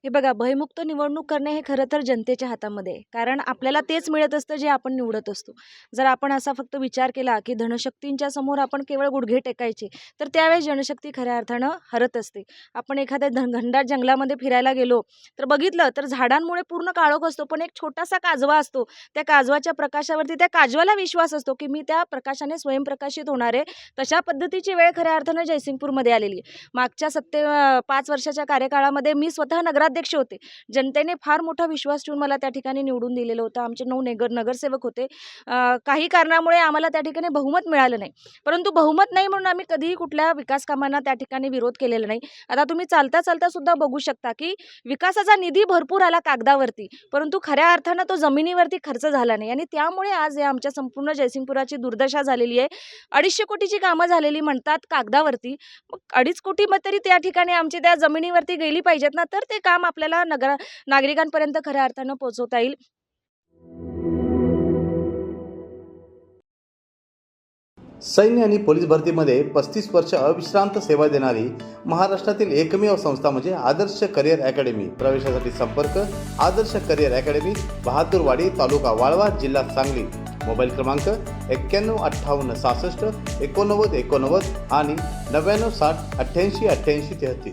हे बघा, भयमुक्त निवडणूक करणे हे खरं तर जनतेच्या हातामध्ये आहे. कारण आपल्याला तेच मिळत असतं जे आपण निवडत असतो. जर आपण असा फक्त विचार केला, की धनशक्तींच्या समोर आपण केवळ गुडघे टेकायचे, तर त्यावेळेस जनशक्ती खऱ्या अर्थानं हरत असते. आपण एखाद्या घनदाट जंगलामध्ये फिरायला गेलो, तर बघितलं तर झाडांमुळे पूर्ण काळोख असतो, पण एक छोटासा काजवा असतो. त्या काजवाच्या प्रकाशावरती त्या काजवाला विश्वास असतो, की मी त्या प्रकाशाने स्वयंप्रकाशित होणार आहे. तशा पद्धतीची वेळ खऱ्या अर्थानं जयसिंगपूरमध्ये आलेली आहे. मागच्या 5 वर्षाच्या कार्यकाळामध्ये मी स्वतः नगराध्यक्ष होते. जनतेने फार मोठा विश्वास ठेवून मला त्या ठिकाणी निवडून दिलेलं होतं. आमचे 9 नगरसेवक होते. काही कारणामुळे आम्हाला त्या ठिकाणी बहुमत मिळालं नाही. परंतु बहुमत नाही म्हणून आम्ही कधीही कुठल्या विकास कामांना त्या ठिकाणी विरोध केलेला नाही. आता तुम्ही चालता सुद्धा बघू शकता, की विकासाचा निधी भरपूर आला कागदावरती, परंतु खऱ्या अर्थानं तो जमिनीवरती खर्च झाला नाही आणि त्यामुळे आज या आमच्या संपूर्ण जयसिंगपुराची दुर्दशा झालेली आहे. 250 कोटीची कामं झालेली म्हणतात कागदावरती. मग 2.5 कोटी मग तरी त्या ठिकाणी आमची त्या जमिनीवरती गेली पाहिजेत ना, तर ते काम आपल्याला नागरिकांपर्यंत खऱ्या अर्थानं पोहोचवता येईल. सैन्य आणि पोलीस भरतीमध्ये 35 वर्ष अविश्रांत सेवा देणारी महाराष्ट्रातील एकमेव संस्था म्हणजे आदर्श करिअर अकॅडमी. प्रवेशासाठी संपर्क आदर्श करिअर अकॅडमी, बहादूरवाडी, तालुका वाळवा, जिल्हा सांगली. मोबाईल क्रमांक 91 58 66 89 89 आणि 99 60 88 88 33.